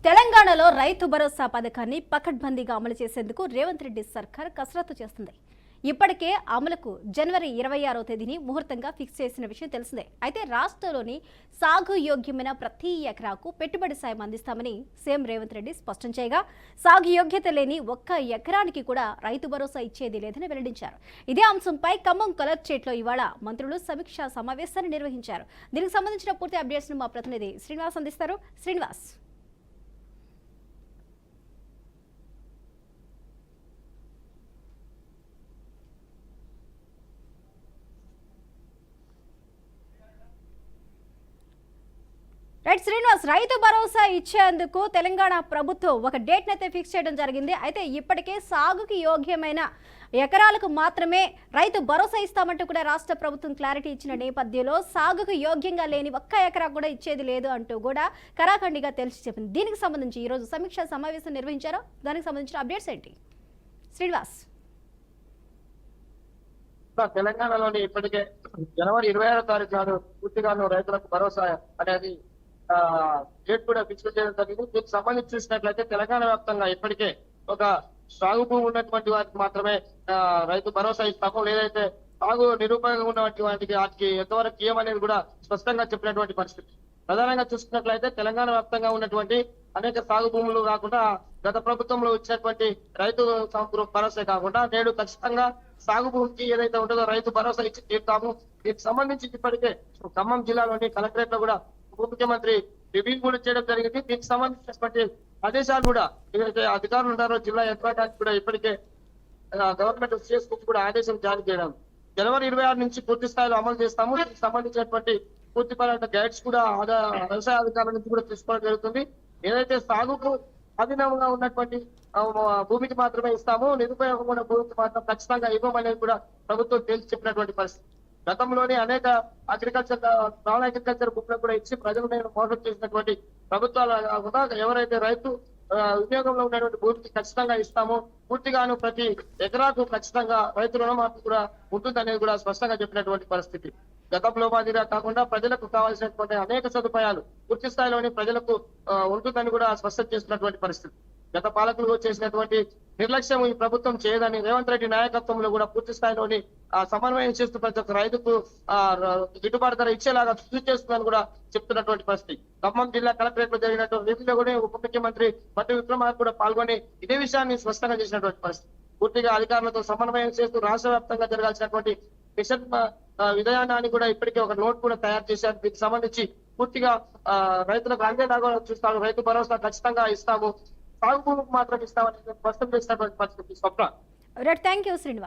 తెలంగాణలో రైతు భరోసా పథకాన్ని పకడ్బందీగా అమలు చేసేందుకు రేవంత్ రెడ్డి సర్కార్ కసరత్తు చేస్తుంది. ఇప్పటికే అమలుకు జనవరి 26వ తేదీని ముహూర్తంగా ఫిక్స్ చేసిన విషయం తెలిసిందే. అయితే రాష్ట్రంలోని సాగు యోగ్యమైన ప్రతి ఎకరాకు పెట్టుబడి సాయం అందిస్తామని సీఎం రేవంత్ రెడ్డి స్పష్టం చేయగా, సాగు యోగ్యత లేని ఒక్క ఎకరానికి కూడా రైతు భరోసా ఇచ్చేది లేదని వెల్లడించారు. ఇదే అంశంపై ఖమ్మం కలెక్టరేట్లో ఇవాళ మంత్రులు సమీక్షా సమావేశాన్ని నిర్వహించారు. దీనికి సంబంధించిన పూర్తి అప్డేట్స్ ను మా ప్రతినిధి శ్రీనివాస్ అందిస్తారు. శ్రీనివాస్, శ్రీనివాస్, రైతు భరోసా ఇచ్చేందుకు తెలంగాణ ప్రభుత్వం ఒక డేట్ అయితే ఫిక్స్ చేయడం జరిగింది. అయితే ఇప్పటికే సాగుకి యోగ్యమైన ఎకరాలకు మాత్రమే రైతు భరోసా ఇస్తామంటూ కూడా రాష్ట్ర ప్రభుత్వం క్లారిటీ ఇచ్చిన నేపథ్యంలో సాగుకు యోగ్యంగా లేని ఒక్క ఎకరా కూడా ఇచ్చేది లేదు అంటూ కూడా కరాఖండిగా తెలిసి చెప్పింది. దీనికి సంబంధించి ఈరోజు సమీక్షా సమావేశం నిర్వహించారు. దానికి సంబంధించిన అప్డేట్స్ ఏంటి శ్రీనివాస్? తెలంగాణలోని ఇప్పటికే జనవరి 26వ తారీఖు నాడు పూర్తిగాను రైతులకు భరోసా అనేది డేట్ కూడా ఫిక్స్ చేయడం జరిగింది. దీనికి సంబంధించి చూసినట్లయితే తెలంగాణ వ్యాప్తంగా ఇప్పటికే ఒక సాగు భూమి ఉన్నటువంటి వారికి మాత్రమే రైతు భరోసా ఇస్తాము, లేదైతే సాగు నిరూపణగా ఉన్నటువంటి వాటికి ఎంతవరకు ఏమనేది కూడా స్పష్టంగా చెప్పినటువంటి పరిస్థితి. ప్రధానంగా చూసుకున్నట్లయితే తెలంగాణ వ్యాప్తంగా ఉన్నటువంటి అనేక సాగు భూములు కాకుండా గత ప్రభుత్వంలో ఇచ్చినటువంటి రైతు భరోసా కాకుండా నేడు ఖచ్చితంగా సాగు భూమికి ఏదైతే ఉంటుందో రైతు భరోసా ఇచ్చి తీరుతాము. దీనికి సంబంధించి ఇప్పటికే ఖమ్మం జిల్లాలోని కలెక్టరేట్ లో కూడా ఉప ముఖ్యమంత్రి రివ్యూ కూడా చేయడం జరిగింది. దీనికి సంబంధించినటువంటి ఆదేశాలు కూడా ఏదైతే అధికారులు ఉన్నారో జిల్లా యంత్రాంగానికి కూడా ఇప్పటికే గవర్నమెంట్ సిఎస్ కూడా ఆదేశం జారీ చేయడం. జనవరి 26 నుంచి పూర్తి స్థాయిలో అమలు చేస్తాము. దీనికి సంబంధించినటువంటి పూర్తి పరమైన గైడ్స్ కూడా వ్యవసాయ అధికారుల నుంచి కూడా తీసుకోవడం జరుగుతుంది. ఏదైతే సాగుకు అధీనంగా ఉన్నటువంటి భూమికి మాత్రమే ఇస్తాము, నిరుపయోగమైన భూమికి మాత్రం ఖచ్చితంగా ఇవ్వమనేది కూడా ప్రభుత్వం తేల్చి చెప్పినటువంటి పరిస్థితి. గతంలోనే అనేక నాన్ అగ్రికల్చర్ బుక్లకు కూడా ఇచ్చి ప్రజల మీద మోసం చేసినటువంటి ప్రభుత్వాలు కాకుండా ఎవరైతే రైతు వినియోగంలో ఉన్నటువంటి భూమికి ఖచ్చితంగా ఇస్తాము, పూర్తిగాను ప్రతి ఎకరాకు ఖచ్చితంగా రైతు రుణమాఫీ కూడా ఉంటుందనేది కూడా స్పష్టంగా చెప్పినటువంటి పరిస్థితి. గతంలో మాదిరిగా కాకుండా ప్రజలకు కావాల్సినటువంటి అనేక సదుపాయాలు పూర్తి స్థాయిలోని ప్రజలకు ఉంటుందని కూడా స్పష్టం చేస్తున్నటువంటి పరిస్థితి. గత పాలకులు చేసినటువంటి నిర్లక్ష్యం ఈ ప్రభుత్వం చేయదని రేవంత్ రెడ్డి నాయకత్వంలో కూడా పూర్తి స్థాయిలోని సమన్వయం చేస్తూ ప్రతి ఒక్క రైతుకు గిట్టుబాటు ధర ఇచ్చేలాగా కృషి చేస్తుందని కూడా చెప్తున్నటువంటి పరిస్థితి. ఖమ్మం జిల్లా కలెక్టరేట్ లో జరిగినటువంటి రివ్యూలో కూడా ఉప ముఖ్యమంత్రి బట్టి విక్రమార్క కూడా పాల్గొని ఇదే విషయాన్ని స్పష్టంగా చేసినటువంటి పరిస్థితి. పూర్తిగా అధికారులతో సమన్వయం చేస్తూ రాష్ట్ర వ్యాప్తంగా జరగాల్సినటువంటి మిషన్ విధానాన్ని కూడా ఇప్పటికే ఒక నోట్ కూడా తయారు చేశారు. దీనికి సంబంధించి పూర్తిగా రైతులకు అందేలాగా చూస్తాము, రైతు భరోసా ఖచ్చితంగా ఇస్తాము, సాగు భూమికి మాత్రం ఇస్తామని స్పష్టం చేసినటువంటి పరిస్థితి. స్వప్న, థ్యాంక్ యూ శ్రీనివాస్.